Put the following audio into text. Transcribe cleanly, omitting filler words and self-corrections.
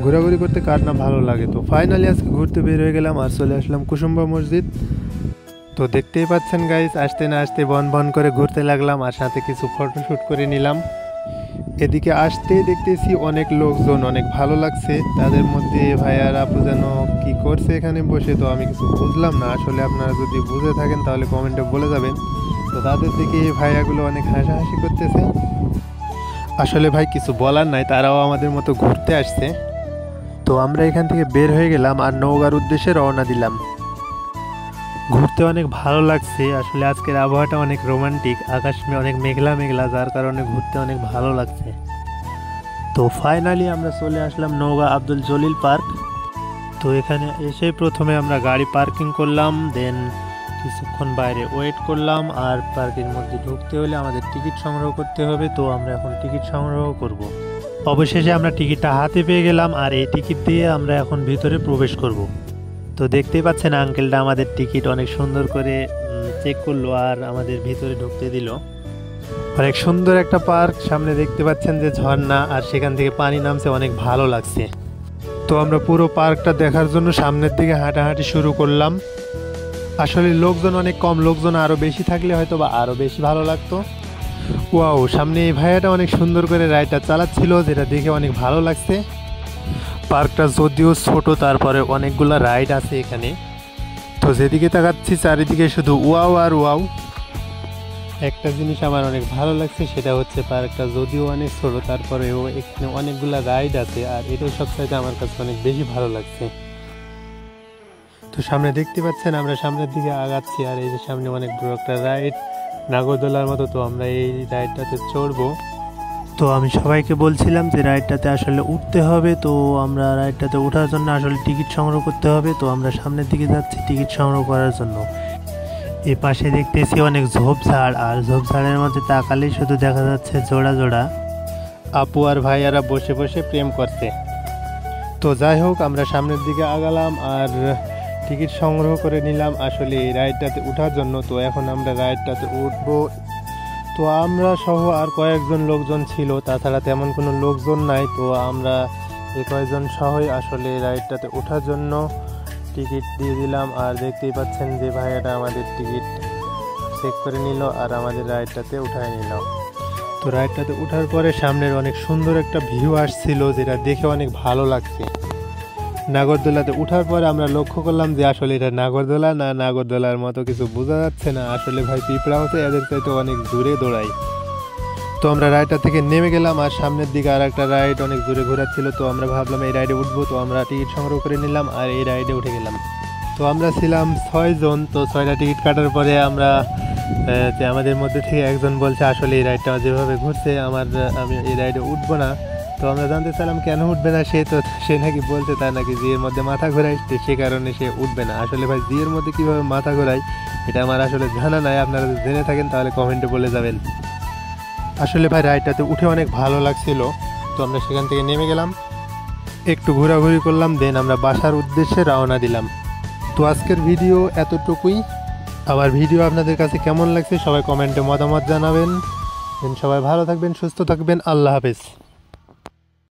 ঘোরাঘুরি করতে কার না ভালো লাগে। তো ফাইনালি আজকে ঘুরতে বের হয়ে গেলাম আর চলে আসলাম কুসুম্বা মসজিদ। তো দেখতেই পাচ্ছেন গাইস, আসতে না আসতে বন বন করে ঘুরতে লাগলাম আর সাথে কিছু ফটোশ্যুট করে নিলাম। এদিকে আসতেই দেখতেছি অনেক লোকজন, অনেক ভালো লাগছে। তাদের মধ্যে ভাইয়ার আপু যেন কি করছে এখানে বসে, তো আমি কিছু বুঝলাম না। আসলে আপনারা যদি বুঝে থাকেন তাহলে কমেন্টে বলে যাবেন। তো তাদের দিকে এই ভাইয়াগুলো অনেক হাসাহাসি করতেছে। আসলে ভাই কিছু বলার নাই, তারাও আমাদের মতো ঘুরতে আসছে। তো আমরা এখান থেকে বের হয়ে গেলাম আর নওগাঁর উদ্দেশ্যে রওনা দিলাম। ঘুরতে অনেক ভালো লাগছে। আসলে আজকের আবহাওয়াটা অনেক রোমান্টিক, আকাশ অনেক মেঘলা মেঘলা, যার কারণে ঘুরতে অনেক ভালো লাগছে। তো ফাইনালি আমরা চলে আসলাম নওগাঁ আব্দুল জলিল পার্ক। তো এখানে এসে প্রথমে আমরা গাড়ি পার্কিং করলাম, দেন কিছুক্ষণ বাইরে ওয়েট করলাম। আর পার্কের মধ্যে ঢুকতে হলে আমাদের টিকিট সংগ্রহ করতে হবে। তো আমরা এখন টিকিট সংগ্রহ করব। অবশেষে আমরা টিকিটটা হাতে পেয়ে গেলাম আর এই টিকিট দিয়ে আমরা এখন ভিতরে প্রবেশ করব। তো দেখতেই পাচ্ছেন আঙ্কেলটা আমাদের টিকিট অনেক সুন্দর করে চেক করলো আর আমাদের ভিতরে ঢুকতে দিল। অনেক সুন্দর একটা পার্ক, সামনে দেখতে পাচ্ছেন যে ঝর্ণা আর সেখান থেকে পানি নামছে, অনেক ভালো লাগছে। তো আমরা পুরো পার্কটা দেখার জন্য সামনের দিকে হাঁটাহাঁটি শুরু করলাম। আসলে লোকজন অনেক কম, লোকজন আরও বেশি থাকলে হয়তো বা আরও বেশি ভালো লাগতো। ওয়াও, সামনে এই ভাইয়াটা অনেক সুন্দর করে রাইডটা চালাচ্ছিল, যেটা দেখে অনেক ভালো লাগছে। পার্কটা যদিও ছোট, তারপরে অনেকগুলো রাইড আছে এখানে। তো যেদিকে তাকাচ্ছি চারিদিকে শুধু ওয়াও আর ওয়াও। একটা জিনিস আমার অনেক ভালো লাগছে, সেটা হচ্ছে পার্কটা যদিও অনেক ছোট, তারপরেও এখানে অনেকগুলো রাইড আছে আর এটাই সবচাইতে আমার কাছে অনেক বেশি ভালো লাগছে। তো সামনে দেখতে পাচ্ছেন আমরা সামনের দিকে আগাচ্ছি আর এই যে সামনে অনেক বড় একটা রাইড, নাগরদোলার মতো। তো আমরা এই রাইডটাতে চড়বো। তো আমি সবাইকে বলছিলাম যে রাইডটাতে আসলে উঠতে হবে। তো আমরা রাইডটাতে ওঠার জন্য আসলে টিকিট সংগ্রহ করতে হবে। তো আমরা সামনের দিকে যাচ্ছি টিকিট সংগ্রহ করার জন্য। এ পাশে দেখতেছি অনেক ঝোপঝাড় আর ঝোপঝাড়ের মধ্যে তাকালেই শুধু দেখা যাচ্ছে জোড়া জোড়া আপু আর ভাইয়ারা বসে বসে প্রেম করছে। তো যাই হোক, আমরা সামনের দিকে আগালাম আর টিকিট সংগ্রহ করে নিলাম আসলে এই রাইডটাতে ওঠার জন্য। তো এখন আমরা রাইডটাতে উঠবো। তো আমরা সহ আর কয়েকজন লোকজন ছিল, তাছাড়া তেমন কোনো লোকজন নাই। তো আমরা এই কয়েকজন সহই আসলে রাইডটাতে ওঠার জন্য টিকিট দিয়ে দিলাম। আর দেখতেই পাচ্ছেন যে ভাইয়াটা আমাদের টিকিট চেক করে নিল আর আমাদের রাইডটাতে উঠায় নিল। তো রাইডটাতে ওঠার পরে সামনের অনেক সুন্দর একটা ভিউ আসছিল, যেটা দেখে অনেক ভালো লাগছে। নাগরদোলাতে ওঠার পরে আমরা লক্ষ্য করলাম যে আসলে এটা নাগরদোলা না, নাগরদোলার মতো কিছু বোঝা যাচ্ছে না। আসলে ভাই পিঁপড়া হতে এদের চাইতে অনেক দূরে দৌড়াই। তো আমরা রাইডটা থেকে নেমে গেলাম আর সামনের দিকে আর একটা রাইড অনেক দূরে ঘোরাচ্ছিল। তো আমরা ভাবলাম এই রাইডে উঠবো। তো আমরা টিকিট সংগ্রহ করে নিলাম আর এই রাইডে উঠে গেলাম। তো আমরা ছিলাম 6 জন। তো 6টা টিকিট কাটার পরে আমরা যে আমাদের মধ্যে থেকে একজন বলছে আসলে এই রাইডটা যেভাবে ঘুরছে আমি এই রাইডে উঠবো না। তো আমরা জানতে চাইলাম কেন উঠবে না সে। তো সে নাকি বলছে তার নাকি জিয়ের মধ্যে মাথা ঘোরায়, সে কারণে সে উঠবে না। আসলে ভাই জিয়ের মধ্যে কীভাবে মাথা ঘোরায় এটা আমার আসলে জানা নাই, আপনারা যদি জেনে থাকেন তাহলে কমেন্টে বলে যাবেন। আসলে ভাই রাইডটাতে উঠে অনেক ভালো লাগছিল। তো আমরা সেখান থেকে নেমে গেলাম, একটু ঘোরাঘুরি করলাম, দেন আমরা বাসার উদ্দেশ্যে রওনা দিলাম। তো আজকের ভিডিও এতটুকুই। আমার ভিডিও আপনাদের কাছে কেমন লাগছে সবাই কমেন্টে মতামত জানাবেন। সবাই ভালো থাকবেন, সুস্থ থাকবেন, আল্লাহ হাফেজ।